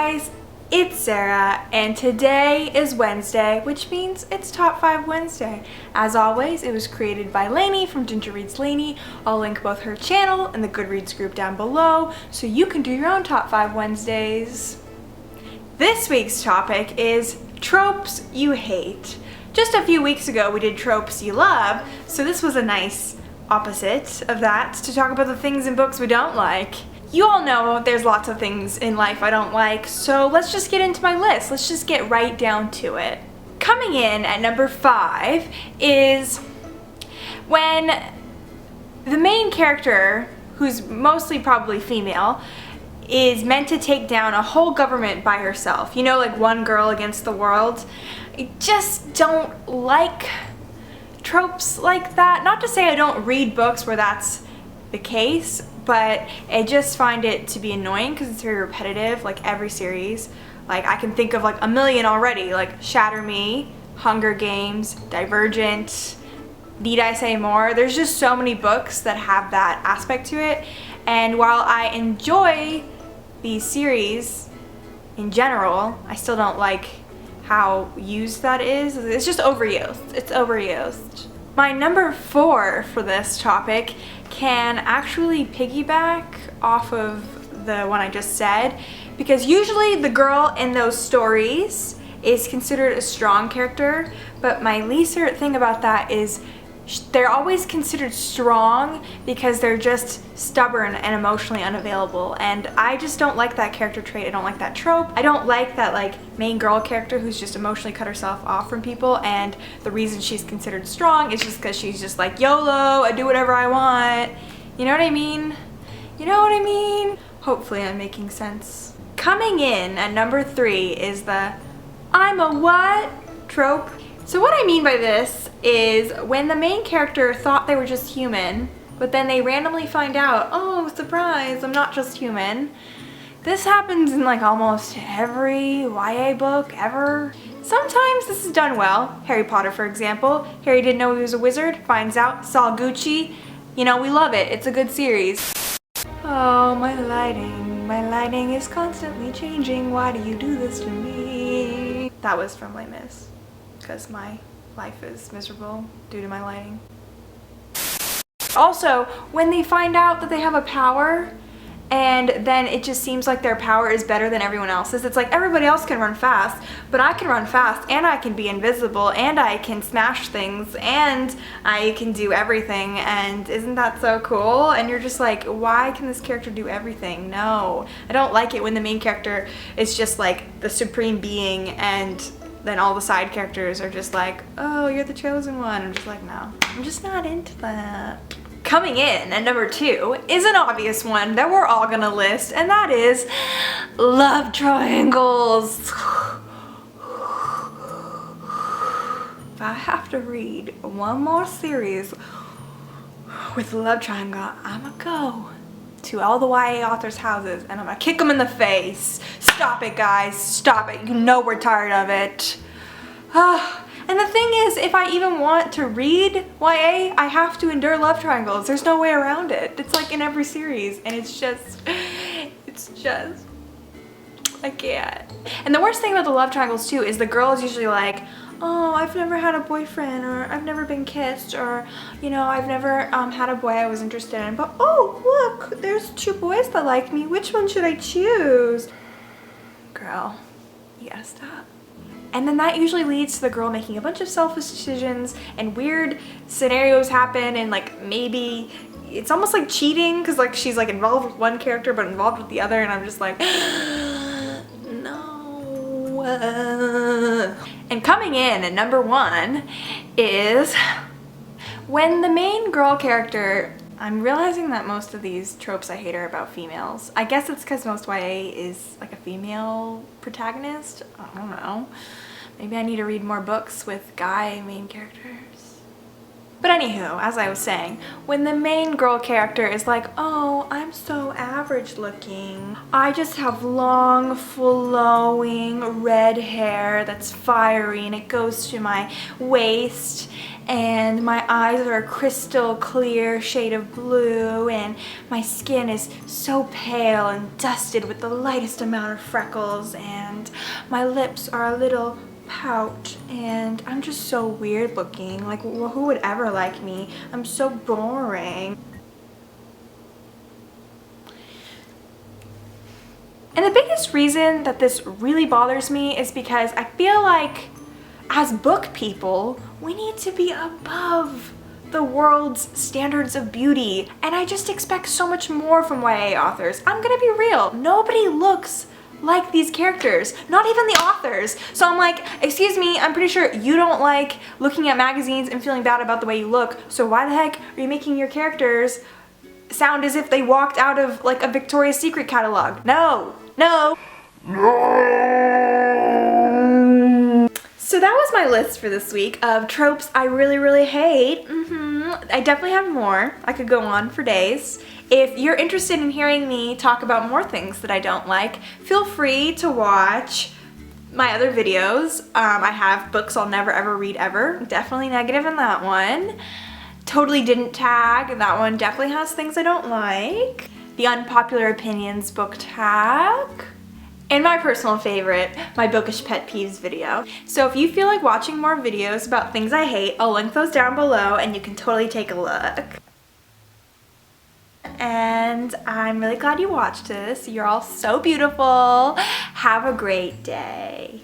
guys, it's Sarah, and today is Wednesday, which means it's Top 5 Wednesday. As always, it was created by Lainey from Ginger Reads Lainey. I'll link both her channel and the Goodreads group down below so you can do your own Top 5 Wednesdays. This week's topic is tropes you hate. Just a few weeks ago we did tropes you love, so this was a nice opposite of that to talk about the things in books we don't like. You all know there's lots of things in life I don't like, so let's just get into my list. Let's just get right down to it. Coming in at number 5 is when the main character, who's mostly probably female, is meant to take down a whole government by herself. You know, like one girl against the world. I just don't like tropes like that. Not to say I don't read books where that's the case, but I just find it to be annoying because it's very repetitive, like every series. Like I can think of like a million already, like Shatter Me, Hunger Games, Divergent, need I say more? There's just so many books that have that aspect to it, and while I enjoy these series in general, I still don't like how used that is. It's just overused. It's overused. My number 4 for this topic can actually piggyback off of the one I just said, because usually the girl in those stories is considered a strong character, but my least favorite thing about that is they're always considered strong because they're just stubborn and emotionally unavailable, and I just don't like that character trait. I don't like that trope. I don't like that like main girl character who's just emotionally cut herself off from people, and the reason she's considered strong is just because she's just like, YOLO, I do whatever I want. You know what I mean? You know what I mean? Hopefully I'm making sense. Coming in at number 3 is the I'm a what trope. So what I mean by this is when the main character thought they were just human, but then they randomly find out, oh, surprise, I'm not just human. This happens in like almost every YA book ever. Sometimes this is done well. Harry Potter, for example. Harry didn't know he was a wizard, finds out, saw Gucci. You know, we love it. It's a good series. Oh, my lighting is constantly changing. Why do you do this to me? That was from Les Mis, because my life is miserable due to my lighting. Also, when they find out that they have a power and then it just seems like their power is better than everyone else's. It's like everybody else can run fast, but I can run fast and I can be invisible and I can smash things and I can do everything, and isn't that so cool? And you're just like, why can this character do everything? No, I don't like it when the main character is just like the supreme being and then all the side characters are just like, oh, you're the chosen one. I'm just like, no, I'm just not into that. Coming in at number 2 is an obvious one that we're all gonna list, and that is love triangles. If I have to read one more series with a love triangle, I'ma go to all the YA authors' houses and I'm gonna kick them in the face. Stop it, guys, stop it. You know we're tired of it. And the thing is, if I even want to read YA, I have to endure love triangles. There's no way around it. It's like in every series, and it's just, I can't. And the worst thing about the love triangles too is the girl is usually like, oh, I've never had a boyfriend, or I've never been kissed, or, you know, I've never had a boy I was interested in, but oh, look, there's 2 boys that like me. Which one should I choose? Girl, you gotta stop. And then that usually leads to the girl making a bunch of selfish decisions and weird scenarios happen, and like maybe it's almost like cheating because like she's like involved with one character but involved with the other, and I'm just like, no. And coming in at number 1 is when the main girl character, I'm realizing that most of these tropes I hate are about females. I guess it's because most YA is like a female protagonist. I don't know. Maybe I need to read more books with guy main characters. But anywho, as I was saying, when the main girl character is like, oh, I'm so average looking. I just have long, flowing red hair that's fiery and it goes to my waist. and my eyes are a crystal clear shade of blue, and my skin is so pale and dusted with the lightest amount of freckles, and my lips are a little pout, and I'm just so weird looking. Like, who would ever like me? I'm so boring. And the biggest reason that this really bothers me is because I feel like as book people, we need to be above the world's standards of beauty. And I just expect so much more from YA authors. I'm gonna be real. Nobody looks like these characters, not even the authors. So I'm like, excuse me, I'm pretty sure you don't like looking at magazines and feeling bad about the way you look. So why the heck are you making your characters sound as if they walked out of like a Victoria's Secret catalog? No, no. So that was my list for this week of tropes I really, really hate. I definitely have more. I could go on for days. If you're interested in hearing me talk about more things that I don't like, feel free to watch my other videos. I have books I'll never ever read ever. Definitely negative in that one. Totally didn't tag. That one definitely has things I don't like. The unpopular opinions book tag. And my personal favorite, my bookish pet peeves video. So if you feel like watching more videos about things I hate, I'll link those down below and you can totally take a look. And I'm really glad you watched this. You're all so beautiful. Have a great day.